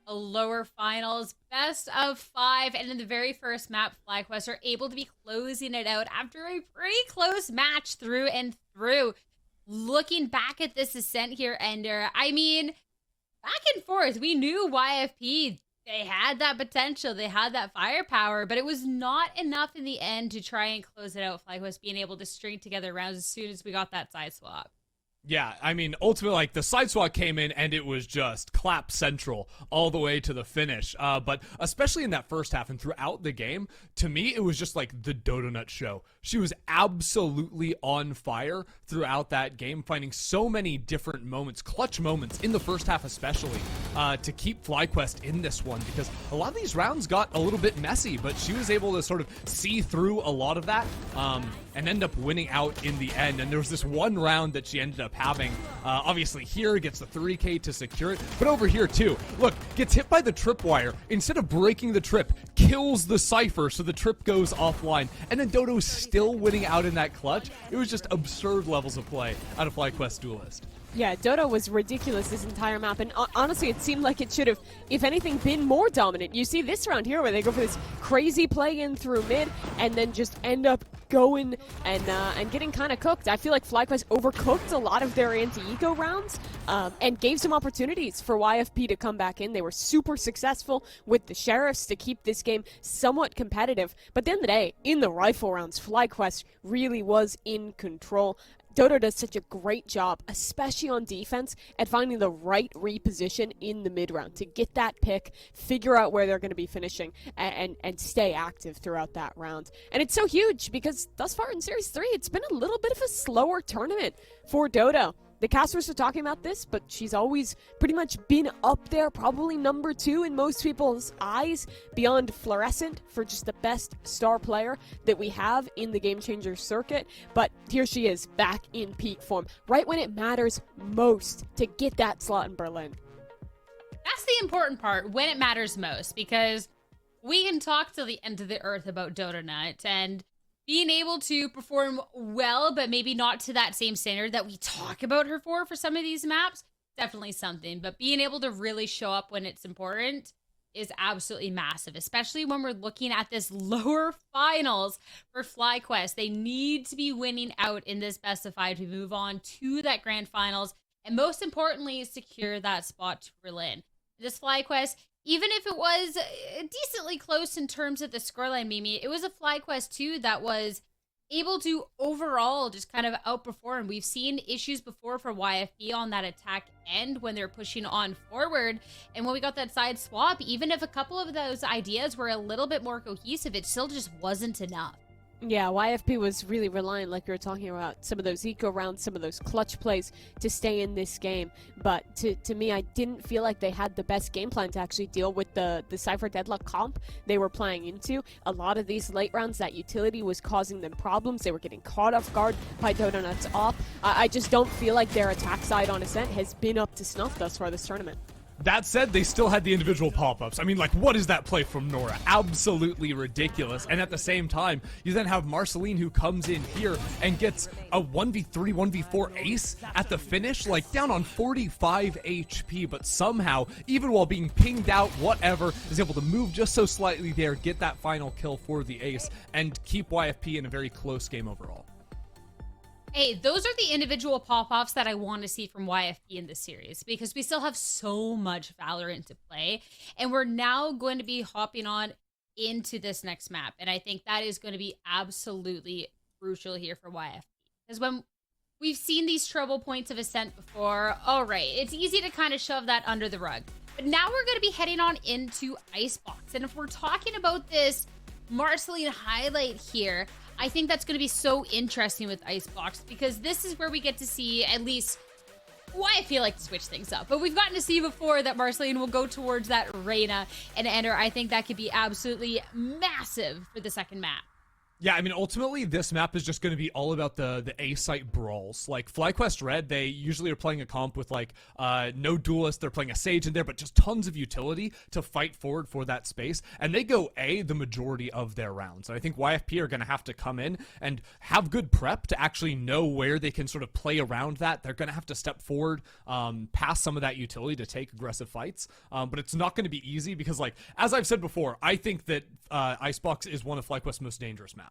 a lower finals, best of 5, and in the very first map, FlyQuest are able to be closing it out after a pretty close match through and through. Looking back at this ascent here, Ender, I mean, back and forth, we knew YFP, they had that potential, they had that firepower, but it was not enough in the end to try and close it out. FlyQuest being able to string together rounds as soon as we got that side swap. Yeah, I mean, ultimately, like, the side swap came in and it was just clap central all the way to the finish. But especially in that first half and throughout the game, to me, it was just like the Dodonut show. She was absolutely on fire throughout that game, finding so many different moments, clutch moments in the first half especially, to keep FlyQuest in this one, because a lot of these rounds got a little bit messy, but she was able to sort of see through a lot of that and end up winning out in the end. And there was this one round that she ended up having. Obviously here, gets the 3K to secure it, but over here too, look, gets hit by the tripwire. Instead of breaking the trip, kills the Cypher, so the trip goes offline, and then Dodo's still winning out in that clutch. It was just absurd levels of play out of FlyQuest Duelist. Yeah, Dodo was ridiculous this entire map, and honestly, it seemed like it should have, if anything, been more dominant. You see this round here where they go for this crazy play in through mid, and then just end up going and getting kind of cooked. I feel like FlyQuest overcooked a lot of their anti-eco rounds and gave some opportunities for YFP to come back in. They were super successful with the Sheriffs to keep this game somewhat competitive, but at the end of the day, in the rifle rounds, FlyQuest really was in control. Dodo does such a great job, especially on defense, at finding the right reposition in the mid-round to get that pick, figure out where they're going to be finishing, and stay active throughout that round. And it's so huge because thus far in Series 3, it's been a little bit of a slower tournament for Dodo. The casters are talking about this, but she's always pretty much been up there, probably number 2 in most people's eyes, beyond Fluorescent for just the best star player that we have in the Game Changer circuit. But here she is, back in peak form, right when it matters most to get that slot in Berlin. That's the important part, when it matters most, because we can talk till the end of the earth about Dodonut, and being able to perform well, but maybe not to that same standard that we talk about her for some of these maps, definitely something. But being able to really show up when it's important is absolutely massive, especially when we're looking at this lower finals for FlyQuest. They need to be winning out in this best of 5 to move on to that grand finals, and most importantly, secure that spot to Berlin. This FlyQuest, even if it was decently close in terms of the scoreline, Mimi, it was a FlyQuest too that was able to overall just kind of outperform. We've seen issues before for YFP on that attack end when they're pushing on forward. And when we got that side swap, even if a couple of those ideas were a little bit more cohesive, it still just wasn't enough. Yeah, YFP was really reliant, like we were talking about, some of those eco rounds, some of those clutch plays to stay in this game. But to me, I didn't feel like they had the best game plan to actually deal with the Cypher Deadlock comp they were playing into. A lot of these late rounds, that utility was causing them problems. They were getting caught off guard by Dodonut's off. I just don't feel like their attack side on Ascent has been up to snuff thus far this tournament. That said, they still had the individual pop-ups. I mean, like, what is that play from Nora? Absolutely ridiculous. And at the same time, you then have Marceline who comes in here and gets a 1v3, 1v4 ace at the finish, like, down on 45 HP, but somehow, even while being pinged out, whatever, is able to move just so slightly there, get that final kill for the ace, and keep YFP in a very close game overall. Hey, those are the individual pop-offs that I want to see from YFP in this series, because we still have so much Valorant to play, and we're now going to be hopping on into this next map, and I think that is going to be absolutely crucial here for YFP. Because when we've seen these trouble points of Ascent before, all right, it's easy to kind of shove that under the rug. But now we're going to be heading on into Icebox, and if we're talking about this Marceline highlight here, I think that's going to be so interesting with Icebox, because this is where we get to see at least why I feel like to switch things up. But we've gotten to see before that Marceline will go towards that Reyna and enter. I think that could be absolutely massive for the second map. Yeah, I mean, ultimately, this map is just going to be all about the A-site brawls. Like, FlyQuest Red, they usually are playing a comp with, like, no duelist. They're playing a Sage in there, but just tons of utility to fight forward for that space. And they go A the majority of their rounds. And I think YFP are going to have to come in and have good prep to actually know where they can sort of play around that. They're going to have to step forward, past some of that utility to take aggressive fights. But it's not going to be easy because, like, as I've said before, I think that Icebox is one of FlyQuest's most dangerous maps.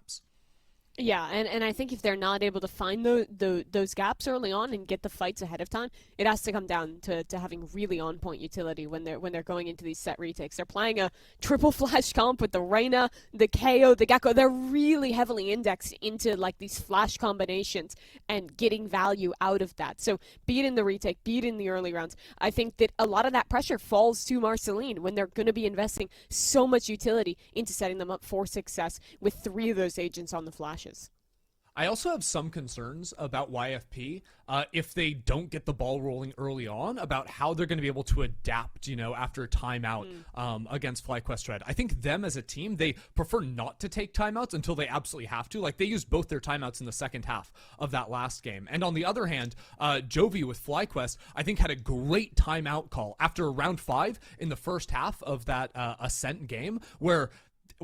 Yeah, and I think if they're not able to find those gaps early on and get the fights ahead of time, it has to come down to having really on-point utility when they're going into these set retakes. They're playing a triple flash comp with the Reyna, the KO, the Gecko. They're really heavily indexed into like these flash combinations and getting value out of that. So be it in the retake, be it in the early rounds, I think that a lot of that pressure falls to Marceline when they're going to be investing so much utility into setting them up for success with 3 of those agents on the flashes. I also have some concerns about YFP if they don't get the ball rolling early on about how they're going to be able to adapt, after a timeout against FlyQuest Red. I think them as a team, they prefer not to take timeouts until they absolutely have to. Like, they used both their timeouts in the second half of that last game. And on the other hand, Jovi with FlyQuest, I think, had a great timeout call after round 5 in the first half of that Ascent game where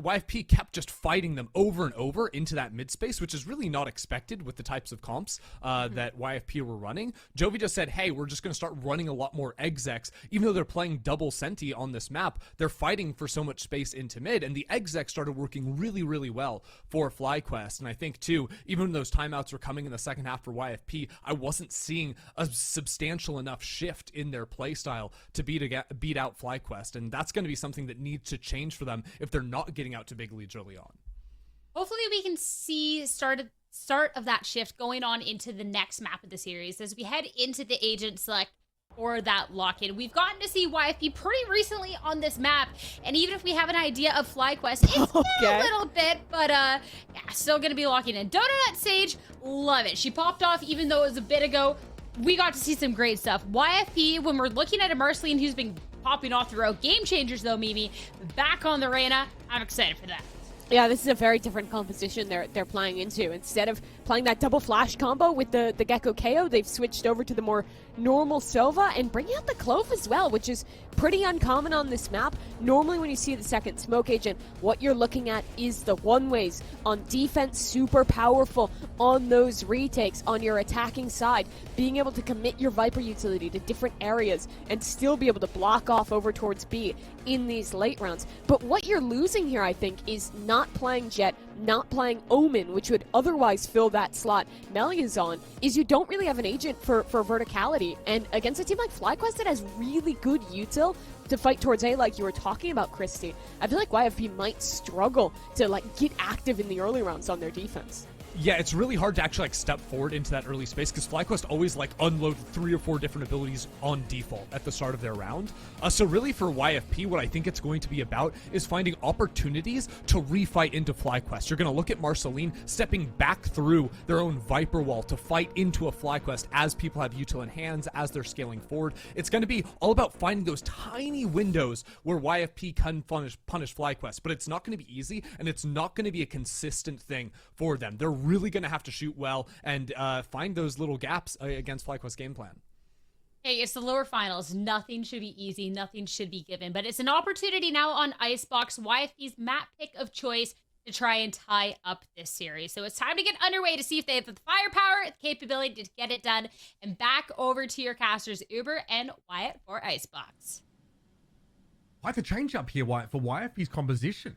YFP kept just fighting them over and over into that mid space, which is really not expected with the types of comps that YFP were running. Jovi just said, hey, we're just going to start running a lot more execs. Even though they're playing double Senti on this map, they're fighting for so much space into mid, and the execs started working really, really well for FlyQuest. And I think, too, even when those timeouts were coming in the second half for YFP, I wasn't seeing a substantial enough shift in their playstyle to beat out FlyQuest, and that's going to be something that needs to change for them if they're not getting out to big leads early on. Hopefully we can see start of that shift going on into the next map of the series as we head into the agent select or that lock-in. We've gotten to see YFP pretty recently on this map, and even if we have an idea of FlyQuest, it's a little bit, but yeah, still gonna be locking in. Donut Sage, love it. She popped off even though it was a bit ago. We got to see some great stuff. YFP, when we're looking at a Marceline who's been popping off throughout Game Changers though, Mimi, back on the Reyna, I'm excited for that. Yeah, this is a very different composition they're playing into. Instead of playing that double flash combo with the Gecko KO, they've switched over to the more normal Sova and bringing out the Clove as well, which is pretty uncommon on this map. Normally when you see the second smoke agent, what you're looking at is the one-ways on defense, super powerful on those retakes on your attacking side, being able to commit your Viper utility to different areas and still be able to block off over towards B in these late rounds. But what you're losing here, I think, is not playing Jet, not playing Omen, which would otherwise fill that slot Melly is on, is you don't really have an agent for verticality. And against a team like FlyQuest that has really good util to fight towards A, like you were talking about, Christy, I feel like YFP might struggle to get active in the early rounds on their defense. Yeah, it's really hard to actually step forward into that early space because FlyQuest always unload 3 or 4 different abilities on default at the start of their round. So really for YFP, what I think it's going to be about is finding opportunities to refight into FlyQuest. You're going to look at Marceline stepping back through their own Viper wall to fight into a FlyQuest as people have util in hands, as they're scaling forward. It's going to be all about finding those tiny windows where YFP can punish FlyQuest, but it's not going to be easy, and it's not going to be a consistent thing for them. They're really going to have to shoot well and find those little gaps against FlyQuest's game plan. Hey, it's the lower finals. Nothing should be easy. Nothing should be given. But it's an opportunity now on Icebox, YFP's map pick of choice, to try and tie up this series. So it's time to get underway to see if they have the firepower, the capability to get it done. And back over to your casters, Uber and Wyatt for Icebox. Quite the change up here, Wyatt, for YFP's composition.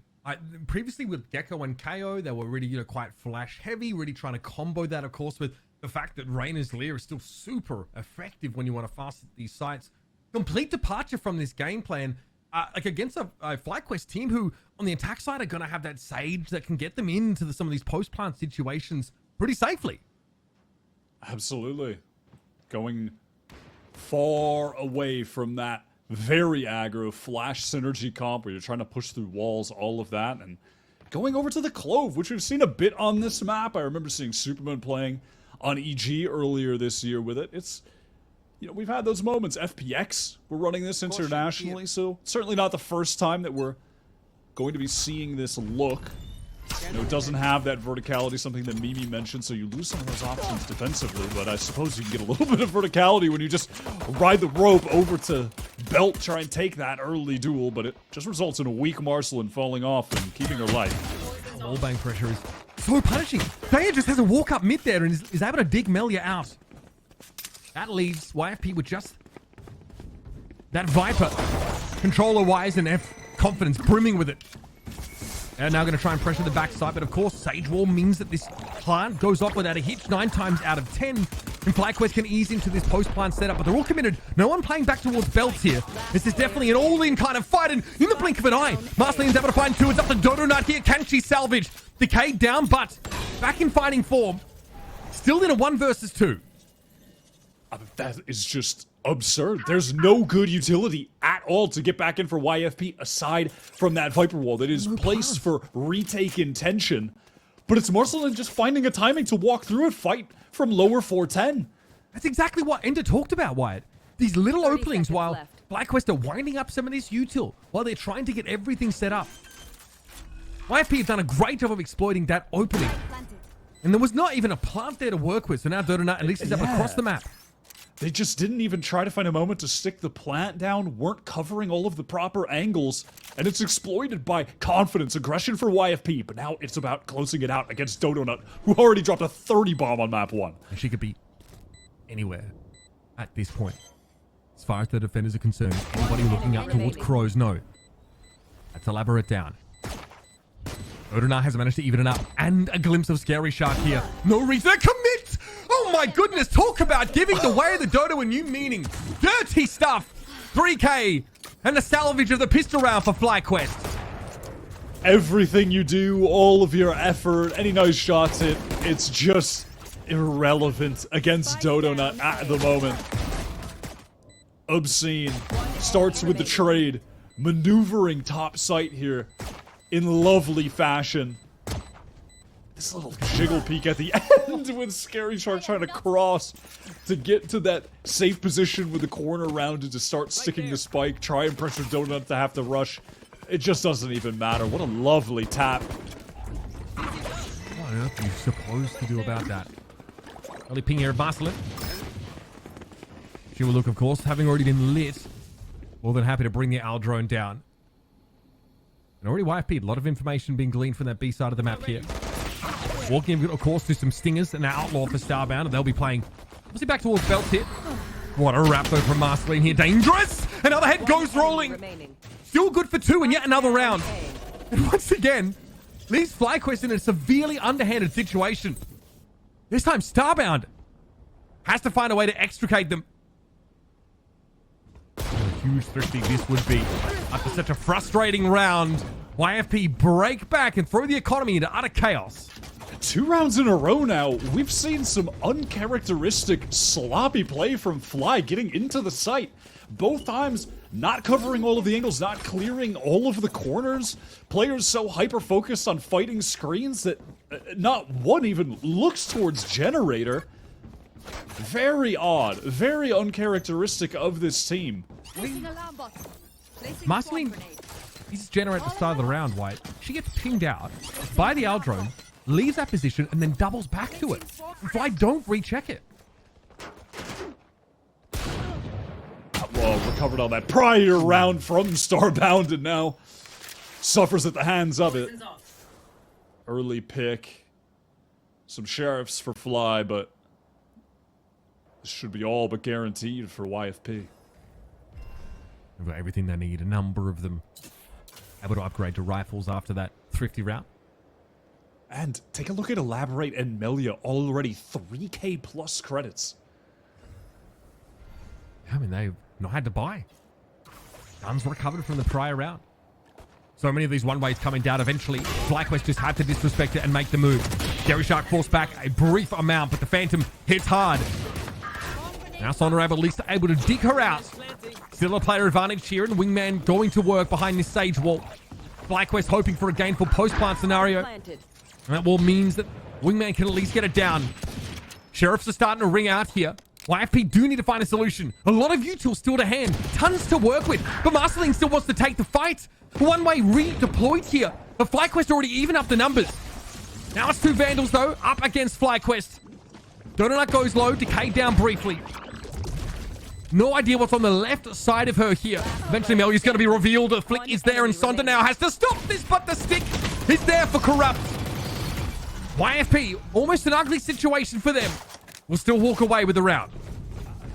Previously with Gecko and KO, they were really, quite flash heavy, really trying to combo that, of course, with the fact that Reyna's Leer is still super effective when you want to fast hit these sites. Complete departure from this game plan, against a FlyQuest team who, on the attack side, are going to have that Sage that can get them into some of these post-plant situations pretty safely. Absolutely. Going far away from that very aggro flash synergy comp where you're trying to push through walls, all of that, and going over to the Clove, which we've seen a bit on this map. I remember seeing Superman playing on EG earlier this year with it. It's, we've had those moments. FPX were running this internationally, so certainly not the first time that we're going to be seeing this look. You know, it doesn't have that verticality, something that Mimi mentioned, so you lose some of those options defensively, but I suppose you can get a little bit of verticality when you just ride the rope over to Belt, try and take that early duel, but it just results in a weak Marcelin falling off and keeping her life. Wallbang pressure is so punishing. Daya just has a walk up mid there and is able to dig Melia out. That leaves YFP with just that Viper. Controller-wise and F confidence brimming with it. They're now going to try and pressure the backside, but of course, Sage Wall means that this plant goes off without a hitch 9 times out of 10. And FlyQuest can ease into this post-plant setup, but they're all committed. No one playing back towards Belt here. This is definitely an all-in kind of fight, and in the blink of an eye, Marcelin's able to find 2. It's up to Donut here. Can she salvage? Decay down, but back in fighting form. Still in a 1 versus 2. That is just absurd. There's no good utility at all to get back in for YFP aside from that Viper Wall that is placed for retake intention. But it's Marcelin just finding a timing to walk through it, fight from lower 410. That's exactly what Ender talked about, Wyatt. These little openings while FlyQuest are winding up some of this util while they're trying to get everything set up. YFP have done a great job of exploiting that opening. And there was not even a plant there to work with, so now Donut at least is up across the map. They just didn't even try to find a moment to stick the plant down, weren't covering all of the proper angles, and it's exploited by confidence, aggression for YFP, but now it's about closing it out against Donut, who already dropped a 30 bomb on map 1. And she could be anywhere at this point. As far as the defenders are concerned, anybody looking up towards Crows, no. Let's elaborate down. Donut has managed to even it up, and a glimpse of Scary Shark here. No reason to commit! Oh my goodness, talk about giving the way of the Dodo a new meaning. Dirty stuff. 3K and the salvage of the pistol round for FlyQuest. Everything you do, all of your effort, any nice shots hit, it's just irrelevant against Dodonut at the moment. Obscene. Starts with the trade. Maneuvering top site here in lovely fashion. This little jiggle peek at the end with Scary Shark trying to cross to get to that safe position with the corner rounded to start sticking the spike, try and pressure Donut to have to rush. It just doesn't even matter. What a lovely tap. What on earth are you supposed to do about that? Early ping here at Marcelin. She will look, of course, having already been lit. More than happy to bring the Owl drone down. And already YFP, a lot of information being gleaned from that B side of the map here. Walking, of course, through some stingers and an outlaw for Starbound, and they'll be playing obviously back towards Belt here. What a wrap though from Marceline here. Dangerous! Another head goes rolling. Still good for 2 and yet another round. And once again, leaves FlyQuest in a severely underhanded situation. This time Starbound has to find a way to extricate them. What a huge thrifty this would be. After such a frustrating round, YFP break back and throw the economy into utter chaos. 2 rounds in a row now, we've seen some uncharacteristic sloppy play from Fly getting into the site. Both times, not covering all of the angles, not clearing all of the corners. Players so hyper-focused on fighting screens that not one even looks towards Generator. Very odd, very uncharacteristic of this team. Marceline is Generator at the start of the round, White. She gets pinged out by the Owl drone, leaves that position, and then doubles back to it. Fly don't recheck it. Well, recovered on that prior round from Starbound and now suffers at the hands of it. Early pick. Some sheriffs for Fly, but this should be all but guaranteed for YFP. They've got everything they need, a number of them. Able to upgrade to rifles after that thrifty round. And take a look at Elaborate and Melia, already 3K plus credits. I mean, they've not had to buy. Guns recovered from the prior round. So many of these one-ways coming down eventually. FlyQuest just had to disrespect it and make the move. Scary Shark forced back a brief amount, but the Phantom hits hard. Now Sonarab at least able to dig her out. Still a player advantage here, and Wingman going to work behind this Sage Wall. FlyQuest hoping for a gainful post-plant scenario. And that wall means that Wingman can at least get it down. Sheriffs are starting to ring out here. YFP do need to find a solution. A lot of util still to hand. Tons to work with. But Marceline still wants to take the fight. One way redeployed here. But FlyQuest already even up the numbers. Now it's two Vandals, though, up against FlyQuest. Donut goes low, decayed down briefly. No idea what's on the left side of her here. Eventually, Melia's going to be revealed. The flick is there, and Sonda now has to stop this, but the stick is there for Corrupt. YFP, almost an ugly situation for them. Will still walk away with the round.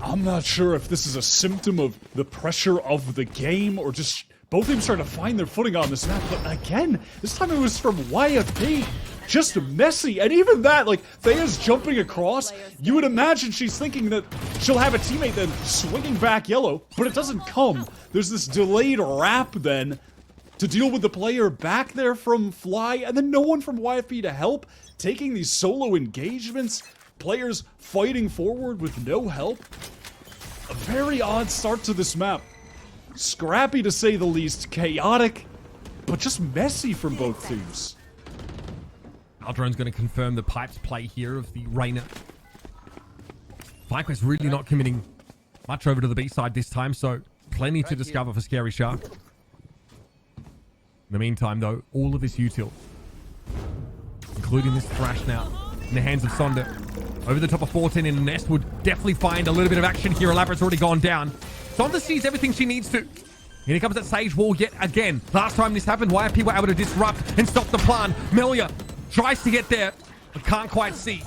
I'm not sure if this is a symptom of the pressure of the game or just both teams trying to find their footing on this map. But again, this time it was from YFP. Just messy. And even that, like, Thea's jumping across. You would imagine she's thinking that she'll have a teammate then swinging back yellow, but it doesn't come. There's this delayed wrap then to deal with the player back there from Fly, and then no one from YFP to help. Taking these solo engagements, players fighting forward with no help. A very odd start to this map. Scrappy to say the least, chaotic, but just messy from both teams. Aldron's going to confirm the Pipes play here of the Reyna. FlyQuest really not committing much over to the B side this time, so plenty to discover for Scary Shark. In the meantime, though, all of this util, including this Thrash now, in the hands of Sonda. Over the top of 14 in the nest would definitely find a little bit of action here. Elaborate's already gone down. Sonda sees everything she needs to. Here comes that Sage Wall yet again. Last time this happened, YFP were able to disrupt and stop the plan. Melia tries to get there, but can't quite see.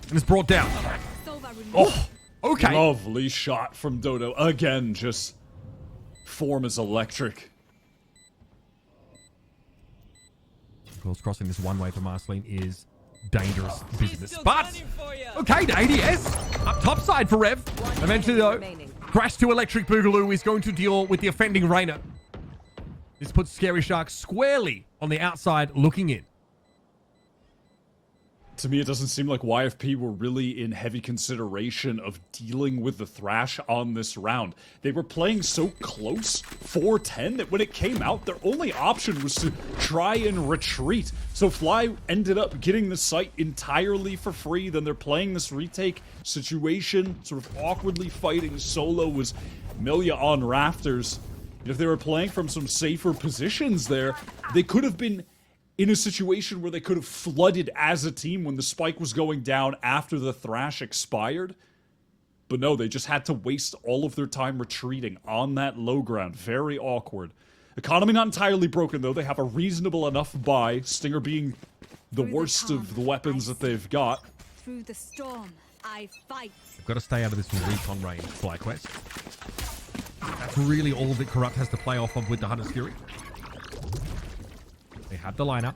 And is brought down. Oh, okay. Lovely shot from Dodo. Again, just form is electric. Of course, crossing this one way for Marceline is dangerous business. But, okay, the ADS up top side for Rev. Eventually, though, Crash to Electric Boogaloo is going to deal with the offending Reyna. This puts Scary Shark squarely on the outside looking in. To me, it doesn't seem like YFP were really in heavy consideration of dealing with the Thrash on this round. They were playing so close, 4-10, that when it came out, their only option was to try and retreat. So Fly ended up getting the site entirely for free. Then they're playing this retake situation, sort of awkwardly fighting solo was Melia on rafters. And if they were playing from some safer positions there, they could have been in a situation where they could have flooded as a team when the spike was going down after the Thrash expired. But no, they just had to waste all of their time retreating on that low ground. Very awkward. Economy not entirely broken, though. They have a reasonable enough buy. Stinger being the worst of the weapons that they've got. Through the storm, I fight. They've got to stay out of this recon range, FlyQuest. That's really all that Corrupt has to play off of with the Hunter's Fury. They have the lineup.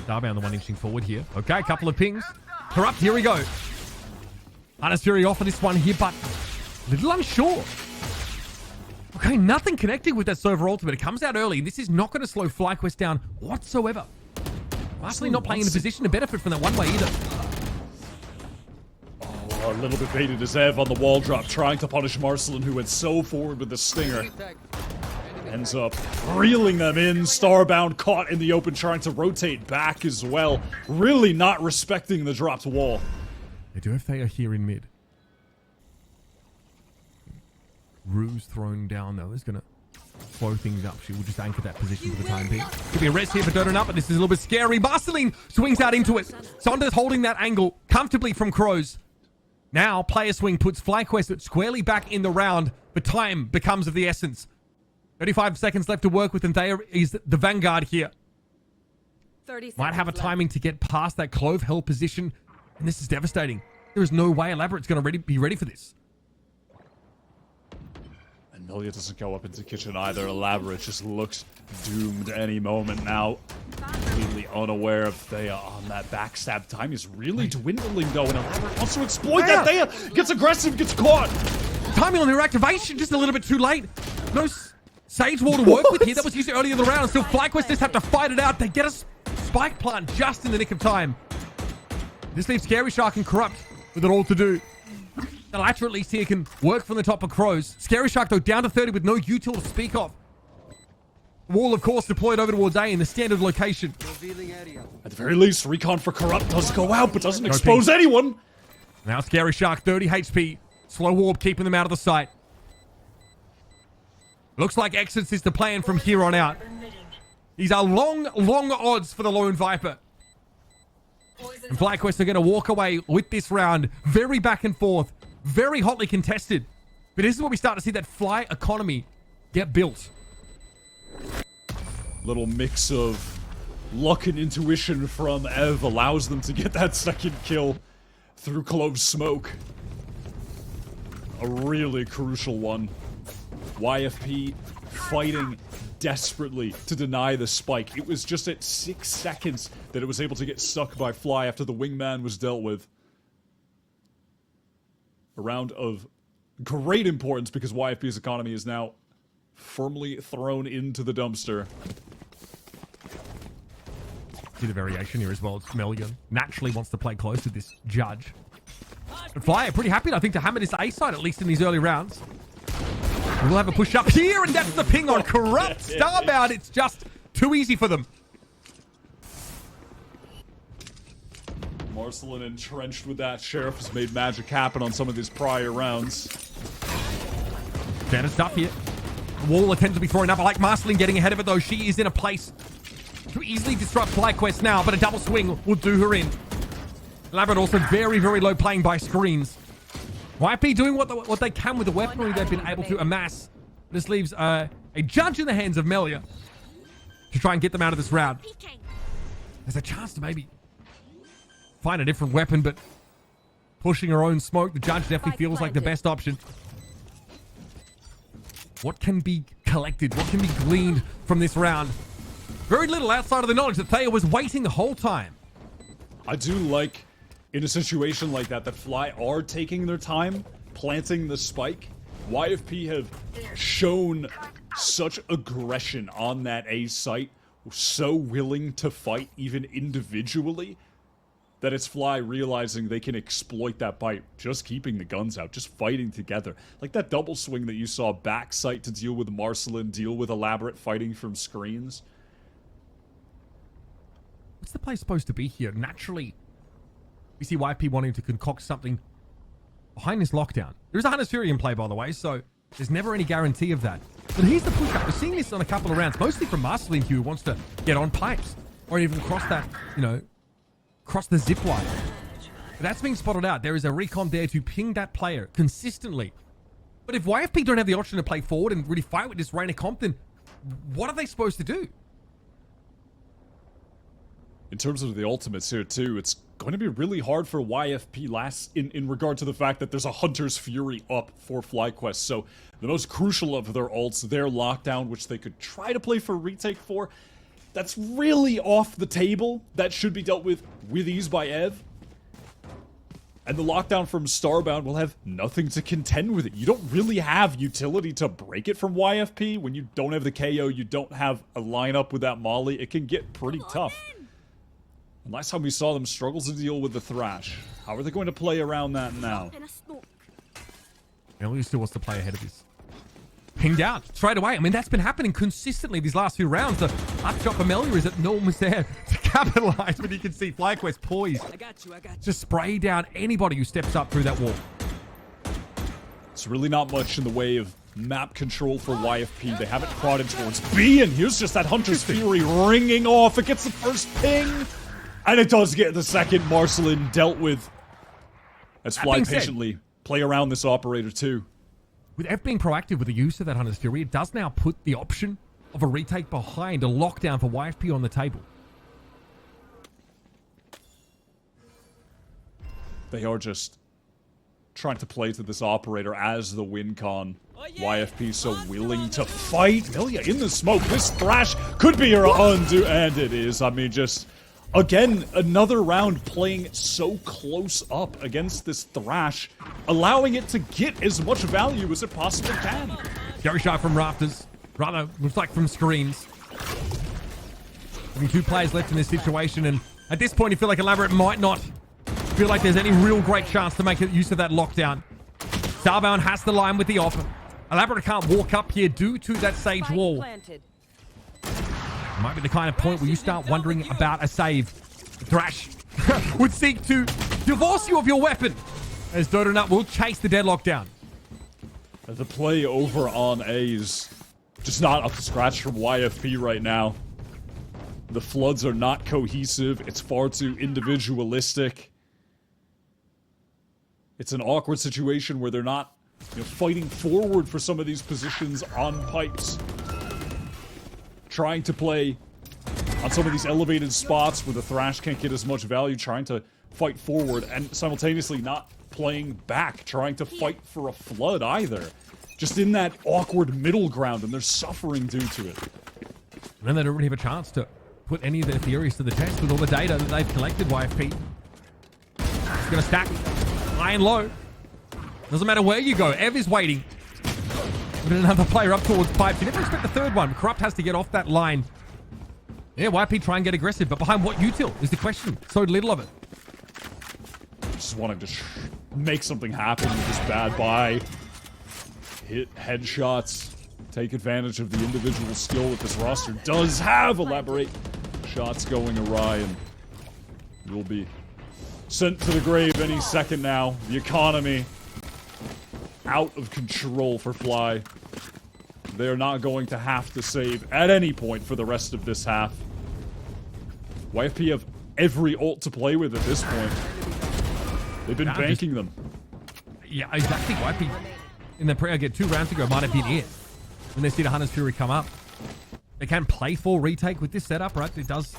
Darby on the one inching forward here. Okay, a couple of pings. Corrupt, here we go. Hunter's Fury off for this one here, but a little unsure. Okay, nothing connecting with that Sova ultimate. It comes out early. This is not going to slow FlyQuest down whatsoever. Lastly, not playing in a position to benefit from that one way either. Oh, a little bit baited as Ev on the wall drop, trying to punish Marceline, who went so forward with the Stinger. Ends up reeling them in. Starbound caught in the open, trying to rotate back as well. Really not respecting the dropped wall. They do have Thea here in mid. Rue's thrown down, though, is going to slow things up. She will just anchor that position for the time being. Could be a rest here for Donut, but this is a little bit scary. Marceline swings out into it. Sonda's holding that angle comfortably from Crows. Now, player swing puts FlyQuest squarely back in the round, but time becomes of the essence. 35 seconds left to work with, and Thea is the vanguard here. Might have a timing to get past that Clove held position, and this is devastating. There is no way Elaborate's going to be ready for this. And Melia doesn't go up into kitchen either. Elaborate just looks doomed any moment now. Completely unaware of Thea on that backstab. Time is really dwindling, though, and Elaborate wants to exploit that. Thea gets aggressive, gets caught. Timing on their activation just a little bit too late. No Sage Wall to work with here. That was used earlier in the round. Still, FlyQuest just have to fight it out. They get a spike plant just in the nick of time. This leaves Scary Shark and Corrupt with it all to do. The Latcher at least here can work from the top of Crows. Scary Shark, though, down to 30 with no util to speak of. Wall, of course, deployed over towards A in the standard location. At the very least, recon for Corrupt does go out, but doesn't expose anyone. Now Scary Shark, 30 HP. Slow Warp keeping them out of the sight. Looks like exits is the plan from here on out. These are long, long odds for the Lone Viper. And FlyQuest are going to walk away with this round. Very back and forth. Very hotly contested. But this is where we start to see that Fly economy get built. Little mix of luck and intuition from Ev allows them to get that second kill through close smoke. A really crucial one. YFP fighting desperately to deny the spike. It was just at 6 seconds that it was able to get stuck by Fly after the wingman was dealt with. A round of great importance because YFP's economy is now firmly thrown into the dumpster. See the variation here as well. It's Milligan naturally wants to play close to this judge. And Fly are pretty happy, I think, to hammer this A side, at least in these early rounds. We'll have a push up here, and that's the ping on Corrupt. Starbound, it's just too easy for them. Marcelin entrenched with that. Sheriff has made magic happen on some of these prior rounds. Standard stuff here. The wall attempts to be thrown up. I like Marcelin getting ahead of it, though. She is in a place to easily disrupt FlyQuest now, but a double swing will do her in. Elaborate also very, very low playing by screens. YP doing what they can with the weaponry they've been able to amass. This leaves a judge in the hands of Melia to try and get them out of this round. There's a chance to maybe find a different weapon, but pushing her own smoke, the judge definitely feels like the best option. What can be collected? What can be gleaned from this round? Very little outside of the knowledge that Thea was waiting the whole time. I do like, in a situation like that Fly are taking their time planting the spike. YFP have shown such aggression on that A site, so willing to fight even individually, that it's Fly realizing they can exploit that by just keeping the guns out, just fighting together. Like that double swing that you saw back site to deal with Marcelin, deal with Elaborate fighting from screens. What's the play supposed to be here? Naturally, we see YP wanting to concoct something behind this lockdown. There is a Hunter's Fury in play, by the way, so there's never any guarantee of that. But here's the push-up. We're seeing this on a couple of rounds, mostly from Marcelin, who wants to get on pipes, or even cross that, cross the zip line. But that's being spotted out. There is a recon there to ping that player consistently. But if YFP don't have the option to play forward and really fight with this Rainer Compton, what are they supposed to do? In terms of the ultimates here too, it's going to be really hard for YFP in regard to the fact that there's a Hunter's Fury up for FlyQuest. So the most crucial of their ults, their lockdown, which they could try to play for retake for, that's really off the table. That should be dealt with ease by Ev. And the lockdown from Starbound will have nothing to contend with it. You don't really have utility to break it from YFP. When you don't have the KO, you don't have a lineup with that Molly, it can get pretty tough. And last time we saw them struggle to deal with the Thrash. How are they going to play around that now? Melia still wants to play ahead of this. Pinged out straight away. I mean, that's been happening consistently these last few rounds. The upshot for Melia is that Norm was there to capitalize, but you can see FlyQuest poised. I got you. To spray down anybody who steps up through that wall. It's really not much in the way of map control for YFP. They haven't prodded towards B, and here's just that Hunter's Fury ringing off. It gets the first ping. And it does get the second. Marcelin dealt with. As Fly patiently play around this operator too. With F being proactive with the use of that Hunter's Fury, it does now put the option of a retake behind a lockdown for YFP on the table. They are just trying to play to this operator as the win con. YFP so willing to fight. Melia in the smoke. This Thrash could be her undo, and it is. I mean, just... Again, another round playing so close up against this Thrash, allowing it to get as much value as it possibly can. Very shy from rafters. Rather, looks like from screens. Having two players left in this situation, and at this point you feel like Elaborate might not feel like there's any real great chance to make use of that lockdown. Starbound has the line with the offer. Elaborate can't walk up here due to that Sage wall. Might be the kind of point where you start wondering about a save. Thrash would seek to divorce you of your weapon, as Dodonut will chase the deadlock down. The play over on A is just not up to scratch from YFP right now. The floods are not cohesive. It's far too individualistic. It's an awkward situation where they're not, fighting forward for some of these positions on pipes. Trying to play on some of these elevated spots where the Thrash can't get as much value, trying to fight forward, and simultaneously not playing back, trying to fight for a flood either. Just in that awkward middle ground, and they're suffering due to it. And then they don't really have a chance to put any of their theories to the test with all the data that they've collected, YFP. It's going to stack high and low. Doesn't matter where you go. Ev is waiting. With another player up towards pipes. You never expect the third one. Corrupt has to get off that line. Yeah, YFP try and get aggressive, but behind what util is the question. So little of it. Just wanting to make something happen with this bad buy. Hit headshots. Take advantage of the individual skill that this roster does have. Elaborate. Shots going awry, and will be sent to the grave any second now. The economy out of control for Fly. They're not going to have to save at any point for the rest of this half. YFP have every ult to play with at this point. They've been banking them. Yeah, exactly. YFP in the prayer get 2 rounds ago might have been it. When they see the Hunter's Fury come up. They can play for retake with this setup, right? It does,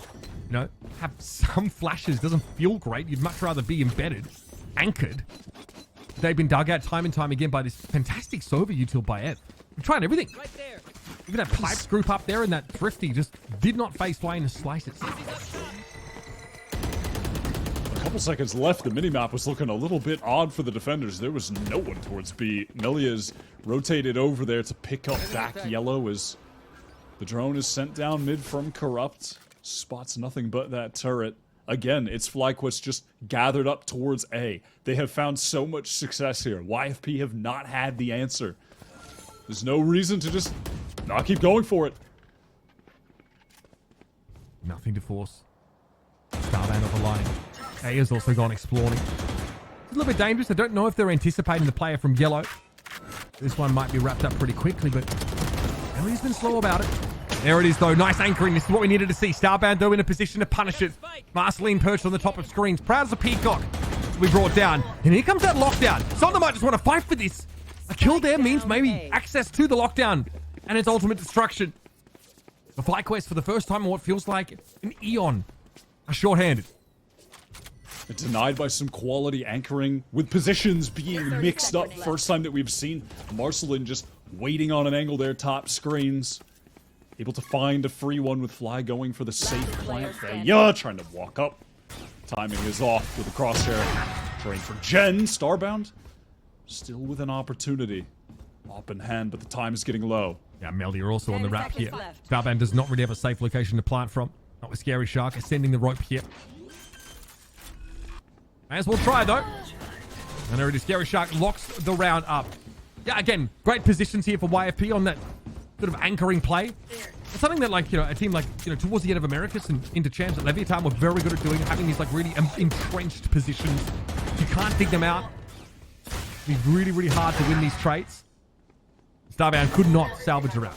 have some flashes. Doesn't feel great. You'd much rather be embedded, anchored. They've been dug out time and time again by this fantastic Sova util by Ev. We're trying everything. Right there. Even that Pipes group up there and that Thrifty just did not face Fly in the slices. A couple seconds left. The minimap was looking a little bit odd for the defenders. There was no one towards B. Melia's rotated over there to pick up back yellow as the drone is sent down mid from Corrupt. Spots nothing but that turret. Again, it's FlyQuest just gathered up towards A. They have found so much success here. YFP have not had the answer. There's no reason to just not keep going for it. Nothing to force. Starband off the line. A has also gone exploring. It's a little bit dangerous. I don't know if they're anticipating the player from yellow. This one might be wrapped up pretty quickly, but Emily's been slow about it. There it is, though. Nice anchoring. This is what we needed to see. Starband, though, in a position to punish it. Marceline perched on the top of screens. Proud as a peacock. We brought down. And here comes that lockdown. Sonda might just want to fight for this. A kill there means maybe access to the lockdown and its ultimate destruction. The FlyQuest for the first time in what feels like an eon are shorthanded. Denied by some quality anchoring, with positions being mixed up. First time that we've seen Marceline just waiting on an angle there, top screens. Able to find a free one with Fly going for the safe plant. Yeah, trying to walk up. Timing is off with the crosshair. Trying for Jen. Starbound still with an opportunity. Up in hand, but the time is getting low. Yeah, Meldy are also on the wrap here. Starband does not really have a safe location to plant from. Not with Scary Shark ascending the rope here. May as well try, though. And there it is. Scary Shark locks the round up. Yeah, again, great positions here for YFP on that sort of anchoring play. It's something that, a team towards the end of Americas and into champs at Leviathan were very good at doing, having these, really entrenched positions. You can't dig them out. It's really, really hard to win these traits. Starbound could not salvage a round.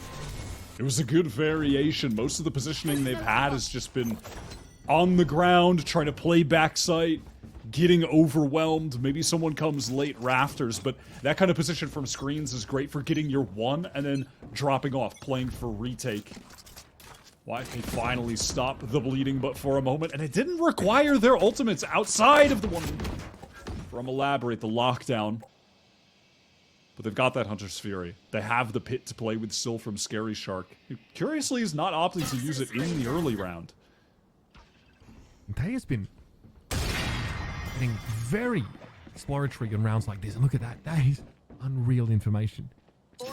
It was a good variation. Most of the positioning they've had has just been on the ground, trying to play backside, getting overwhelmed. Maybe someone comes late rafters, but that kind of position from screens is great for getting your one and then dropping off, playing for retake. YFP finally stopped the bleeding, but for a moment, and it didn't require their ultimates outside of the one from Elaborate, the lockdown. But they've got that Hunter's Fury. They have the pit to play with still from Scary Shark, who curiously is not opting to use it in the early round. Tay has been getting very exploratory on rounds like this. And look at that. That is unreal information. What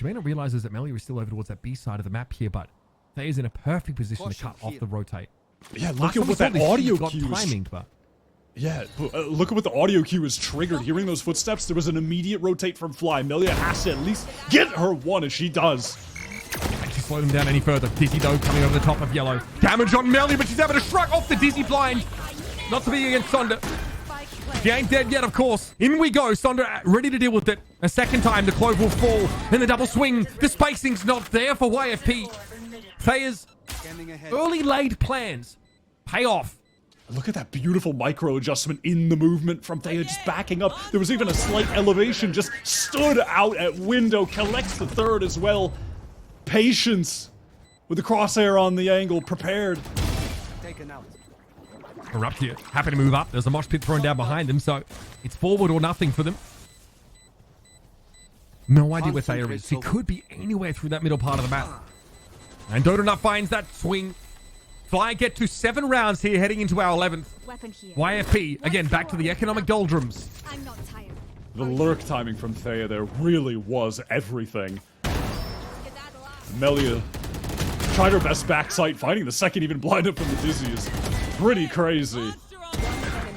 you may not realize is that Melia is still over towards that B side of the map here, but Tay is in a perfect position to cut off the rotate. Yeah, look at what that audio cue was. Timing, but yeah, look at what the audio cue was triggered. Hearing those footsteps, there was an immediate rotate from Fly. Melia has to at least get her one, and she does. And she slowed him down any further. Dizzy, though, coming over the top of yellow. Damage on Melia, but she's able to shrug off the Dizzy blind. Not to be against Sonda. She ain't dead yet, of course. In we go. Sonda ready to deal with it. A second time, the clove will fall. Then the double swing. The spacing's not there for YFP. Thayers Early laid plans pay off. Look at that beautiful micro adjustment in the movement from Thea just backing up. There was even a slight elevation, just stood out at window, collects the third as well. Patience with the crosshair on the angle, prepared. Erupt here, happy to move up. There's a mosh pit thrown down behind them, so it's forward or nothing for them. No idea where Thea is. She could be anywhere through that middle part of the map. And Dodonut finds that swing. Fly get to 7 rounds here, heading into our 11th. Weapon here. YFP, again, back to the economic doldrums. I'm not tired. The lurk timing from Thea there really was everything. Melia tried her best backside, finding the second even blind up from the dizzy is pretty crazy.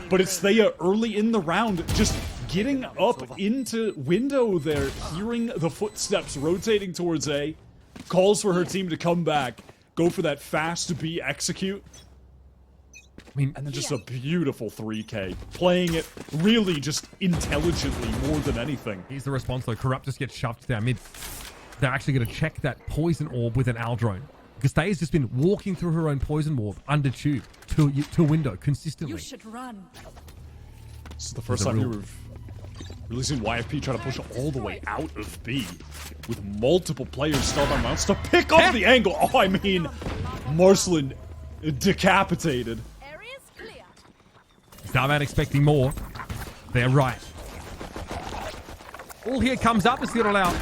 But it's Thea early in the round, just getting up into window there, hearing the footsteps rotating towards A, calls for her team to come back. Go for that fast B execute. And then just a beautiful 3K. Playing it really just intelligently more than anything. Here's the response though. Corrupt just gets shoved down mid. They're actually going to check that poison orb with an Al drone. Because Thea's just been walking through her own poison orb under tube to window consistently. You should run. This is the first time we've really seen YFP try to push all the way out of B. With multiple players still on mounts to pick up the angle. Oh, I mean, Marcelin decapitated. Area's clear. Starman expecting more. They're right. All here comes up is going to allow.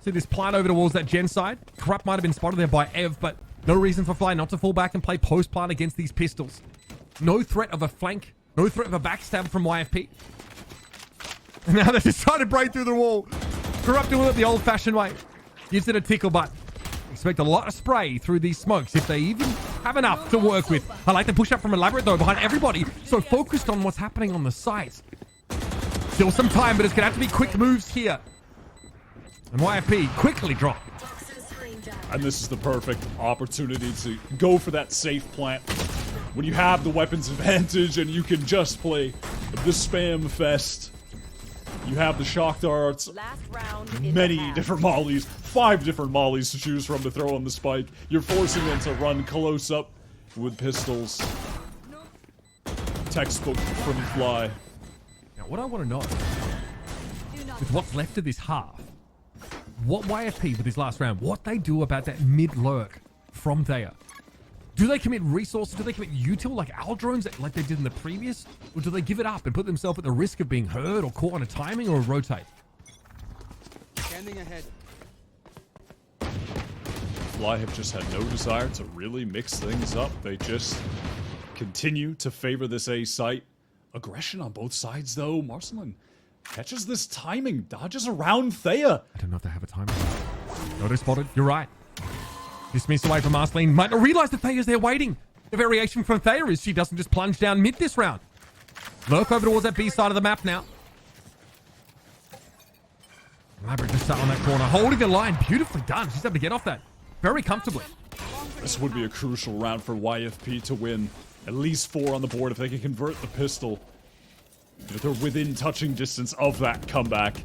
See this plant over towards that gen side. Corrupt might have been spotted there by Ev, but no reason for Fly not to fall back and play post plant against these pistols. No threat of a flank. No threat of a backstab from YFP. And now they're just trying to break through the wall. Corrupt doing it the old-fashioned way. Gives it a tickle, but expect a lot of spray through these smokes if they even have enough to work with. I like the push-up from Elaborate, though, behind everybody. So focused on what's happening on the site. Still some time, but it's going to have to be quick moves here. And YFP quickly drop. And this is the perfect opportunity to go for that safe plant. When you have the weapons advantage and you can just play the spam fest. You have the shock darts, many different mollies, 5 different mollies to choose from to throw on the spike. You're forcing them to run close up with pistols. Textbook from Fly. Now, what I want to know, with what's left of this half, what YFP with this last round, what they do about that mid-lurk from Thea. Do they commit resources? Do they commit util like Al drones like they did in the previous? Or do they give it up and put themselves at the risk of being heard or caught on a timing or a rotate? Standing ahead. Fly have just had no desire to really mix things up. They just continue to favor this A site. Aggression on both sides though. Marcelin catches this timing, dodges around Thea. I don't know if they have a timer. Notice spotted. You're right. Dismissed away from Marceline. Might not realize that Thea's there waiting. The variation from Thea is she doesn't just plunge down mid this round. Lurk over towards that B side of the map now. Elaborate just sat on that corner, holding the line. Beautifully done. She's able to get off that very comfortably. This would be a crucial round for YFP to win. At least 4 on the board if they can convert the pistol. If they're within touching distance of that comeback.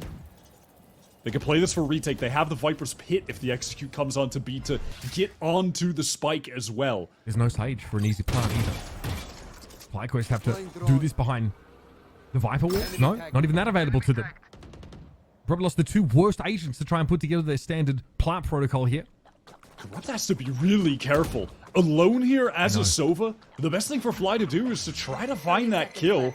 They can play this for retake. They have the Viper's Pit if the execute comes onto B to get onto the spike as well. There's no stage for an easy plant either. FlyQuest have to do this behind the Viper wall? No, not even that available to them. Probably lost the 2 worst agents to try and put together their standard plant protocol here. Corrupt has to be really careful. Alone here as a Sova, the best thing for Fly to do is to try to find that kill.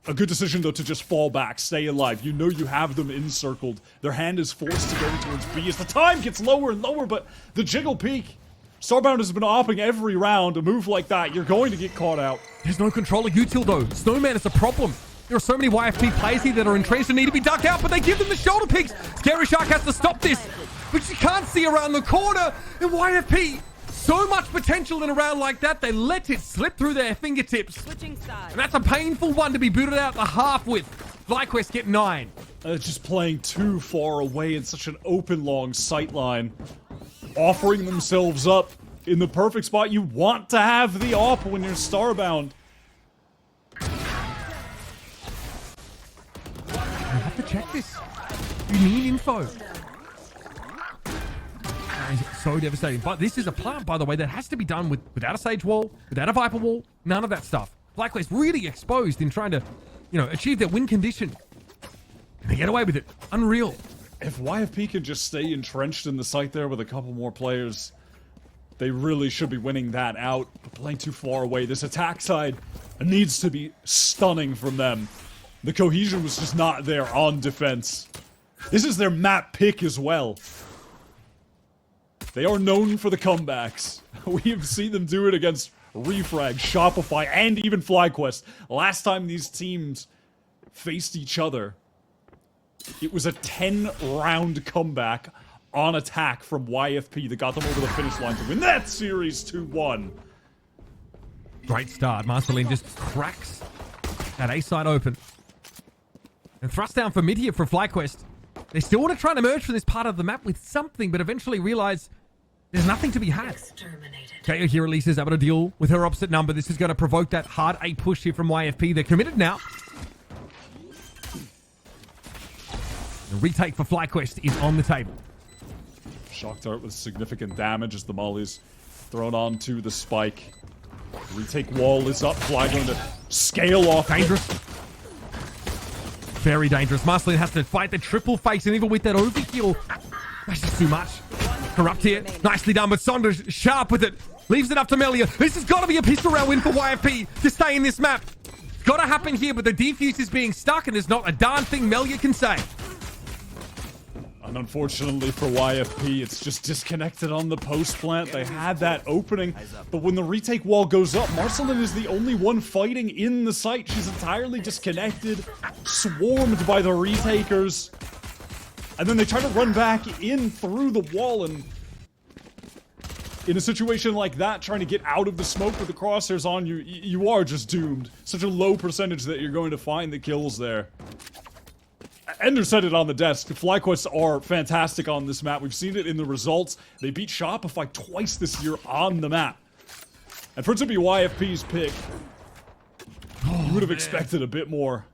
A good decision, though, to just fall back, stay alive. You know you have them encircled. Their hand is forced to go towards B as the time gets lower and lower, but the jiggle peak. Starbound has been opping every round. A move like that, you're going to get caught out. There's no control of util, though. Snowman is a problem. There are so many YFP players here that are entrenched and need to be dug out, but they give them the shoulder picks. Scary Shark has to stop this, but she can't see around the corner. And YFP, so much potential in a round like that, they let it slip through their fingertips. And that's a painful one to be booted out the half with. FlyQuest get 9. Just playing too far away in such an open, long sight line. Offering themselves up in the perfect spot. You want to have the op when you're Starbound. You have to check this. You need info. That is so devastating. But this is a plant, by the way, that has to be done without a Sage wall, without a Viper wall, none of that stuff. FlyQuest really exposed in trying to, achieve their win condition. And they get away with it. Unreal. If YFP can just stay entrenched in the site there with a couple more players, they really should be winning that out. But playing too far away, this attack side needs to be stunning from them. The cohesion was just not there on defense. This is their map pick as well. They are known for the comebacks. We have seen them do it against Refrag, Shopify, and even FlyQuest. Last time these teams faced each other, it was a 10-round comeback on attack from YFP that got them over the finish line to win that series 2-1. Great start. Marceline just cracks that A side open. And thrust down for mid here for FlyQuest. They still want to try and emerge from this part of the map with something, but eventually realize there's nothing to be had. KO here releases able to deal with her opposite number. This is going to provoke that hard A push here from YFP. They're committed now. The retake for FlyQuest is on the table. Shock dart with significant damage as the molly's thrown onto the spike. Retake wall is up. Fly going to scale off. Dangerous. Very dangerous. Marceline has to fight the triple face, and even with that overkill, that's just too much. Corrupt here. Nicely done, but Saunders sharp with it. Leaves it up to Melia. This has got to be a pistol round win for YFP to stay in this map. It's got to happen here, but the defuse is being stuck, and there's not a darn thing Melia can say. And unfortunately for YFP, it's just disconnected on the post plant. They had that opening, but when the retake wall goes up, Marceline is the only one fighting in the site. She's entirely disconnected, swarmed by the retakers. And then they try to run back in through the wall, and in a situation like that, trying to get out of the smoke with the crosshairs on you, you are just doomed. Such a low percentage that you're going to find the kills there. Ender said it on the desk. FlyQuest are fantastic on this map. We've seen it in the results. They beat Shopify twice this year on the map. And for it to be YFP's pick, you would have expected a bit more.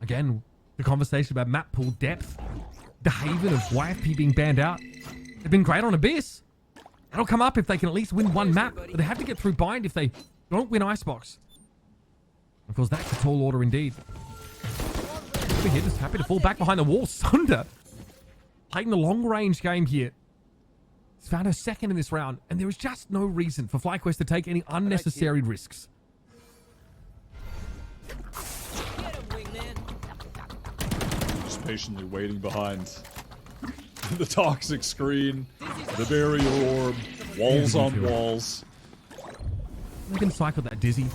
Again, the conversation about map pool depth, the haven of YFP being banned out. They've been great on Abyss. That'll come up if they can at least win one map, but they have to get through Bind if they don't win Icebox. Of course, that's a tall order indeed. Over here, just happy to fall back behind the wall. Sunder playing the long-range game here. He's found her second in this round, and there is just no reason for FlyQuest to take any unnecessary risks. Just patiently waiting behind the toxic screen, the barrier orb, walls on walls. They can cycle that Dizzy.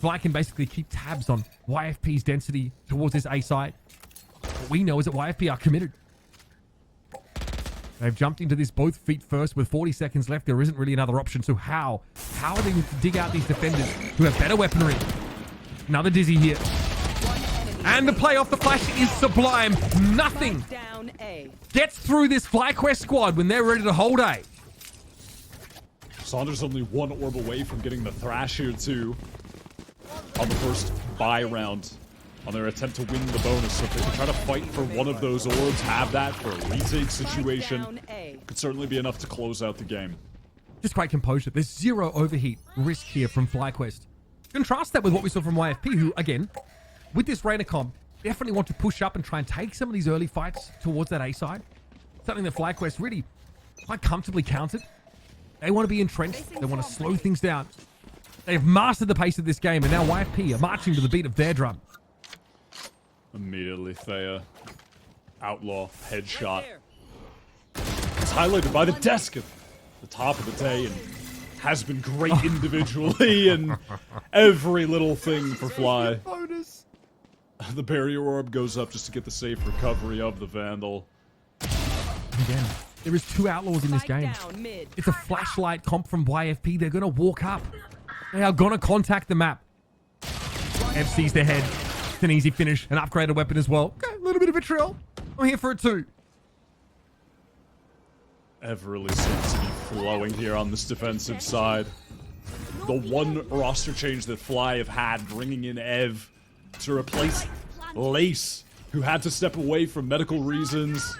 Fly can basically keep tabs on YFP's density towards this A site. What we know is that YFP are committed. They've jumped into this both feet first with 40 seconds left. There isn't really another option. So how are they going to dig out these defenders who have better weaponry? Another Dizzy here. And the play off the flash is sublime. Nothing gets through this FlyQuest squad when they're ready to hold A. Saunders only one orb away from getting the thrash here too. On the first buy round, on their attempt to win the bonus. So if they can try to fight for one of those orbs, have that for a retake situation, could certainly be enough to close out the game. Just great composure. There's zero overheat risk here from FlyQuest. Contrast that with what we saw from YFP, who, again, with this Reyna comp, definitely want to push up and try and take some of these early fights towards that A side. Something that FlyQuest really quite comfortably countered. They want to be entrenched. They want to slow things down. They've mastered the pace of this game, and now YFP are marching to the beat of their drum. Immediately, Thea. Outlaw headshot. It's highlighted by the desk at the top of the day, and has been great individually, and every little thing for Fly. The barrier orb goes up just to get the safe recovery of the Vandal. Again, there is two outlaws in this game. It's a flashlight comp from YFP. They're going to walk up. They are going to contact the map. FC's their head. It's an easy finish. An upgraded weapon as well. Okay, a little bit of a trill. I'm here for it too. Ev really seems to be flowing here on this defensive side. The one roster change that Fly have had, bringing in Ev to replace Lace, who had to step away from medical reasons.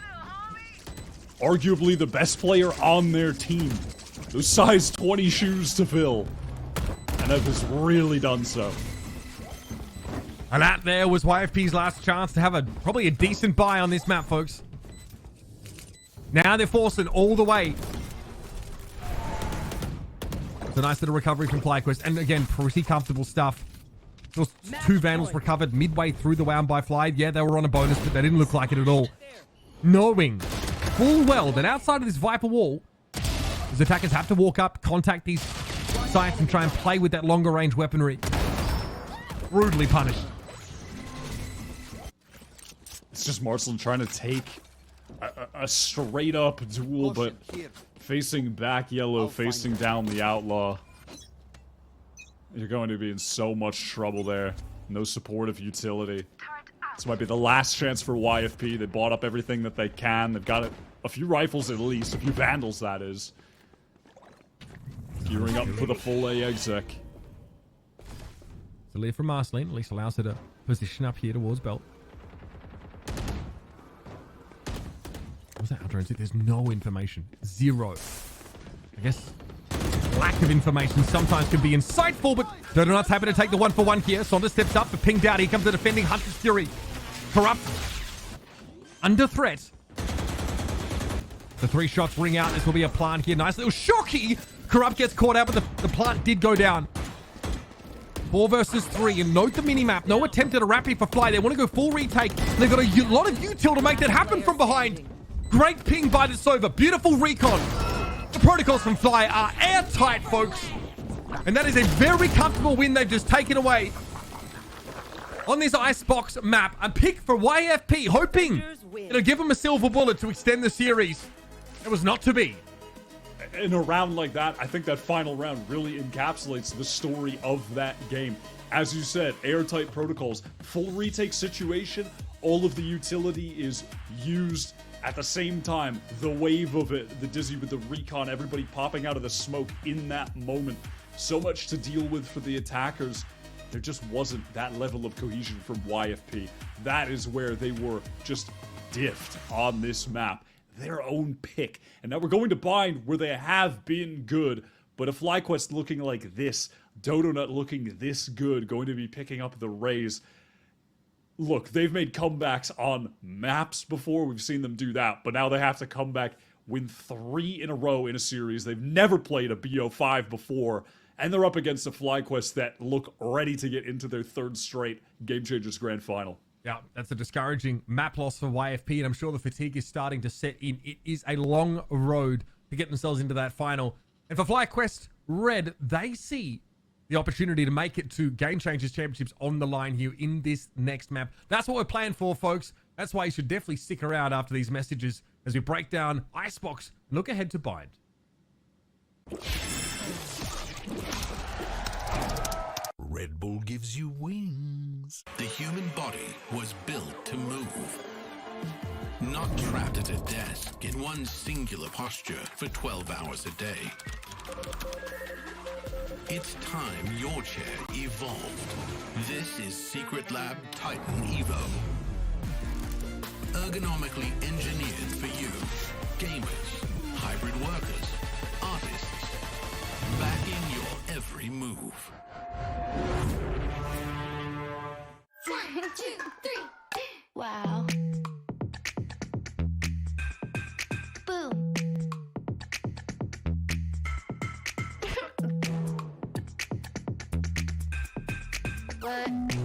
arguably the best player on their team. Those size 20 shoes to fill. And has really done so. And that there was YFP's last chance to have probably a decent buy on this map, folks. Now they're forcing all the way. It's a nice little recovery from FlyQuest. And again, pretty comfortable stuff. Those 2 Vandals recovered midway through the round by Fly. Yeah, they were on a bonus, but they didn't look like it at all. Knowing full well that outside of this Viper wall, these attackers have to walk up, contact these sites, and try and play with that longer range weaponry. Brutally punished. It's just Marcelin trying to take a straight up duel, but facing back yellow, facing down the outlaw. You're going to be in so much trouble there. No supportive utility. This might be the last chance for YFP. They bought up everything that they can. They've got a few rifles at least, a few Vandals that is. Gearing up for the full A exec. So lead from Marceline at least allows her to position up here towards Belt. What was that outro? There's no information. Zero. I guess lack of information sometimes can be insightful, but Dodonut's happy to take the 1-for-1 here. Sonda steps up, but pinged out. Here comes the defending Hunter's Fury. Corrupt. Under threat. The 3 shots ring out. This will be a plant here. Nice little shocky. Corrupt gets caught out, but the plant did go down. 4 versus 3, and note the minimap. No attempt at a rappy for Fly. They want to go full retake. They've got a lot of util to make that happen from behind. Great ping by the Sova. Beautiful recon. The protocols from Fly are airtight, folks. And that is a very comfortable win they've just taken away. On this Icebox map, a pick for YFP, hoping it'll give them a silver bullet to extend the series. It was not to be. In a round like that, I think that final round really encapsulates the story of that game. As you said, airtight protocols, full retake situation, all of the utility is used at the same time. The wave of it, the Dizzy with the recon, everybody popping out of the smoke in that moment. So much to deal with for the attackers. There just wasn't that level of cohesion from YFP. That is where they were just diffed on this map. Their own pick. And now we're going to Bind where they have been good, but a FlyQuest looking like this, Dodonut looking this good, going to be picking up the Rays. Look, they've made comebacks on maps before. We've seen them do that, but now they have to come back, win 3 in a row in a series. They've never played a BO5 before, and they're up against a FlyQuest that look ready to get into their 3rd straight Game Changers Grand Final. Yeah, that's a discouraging map loss for YFP, and I'm sure the fatigue is starting to set in. It is a long road to get themselves into that final. And for FlyQuest Red, they see the opportunity to make it to Game Changers Championships on the line here in this next map. That's what we're playing for, folks. That's why you should definitely stick around after these messages as we break down Icebox and look ahead to Bind. Red Bull gives you wings. The human body was built to move. Not trapped at a desk in one singular posture for 12 hours a day. It's time your chair evolved. This is Secretlab Titan Evo. Ergonomically engineered for you. Gamers, hybrid workers, artists. Backing your every move. 1, 2, 3. Wow. Boom. What?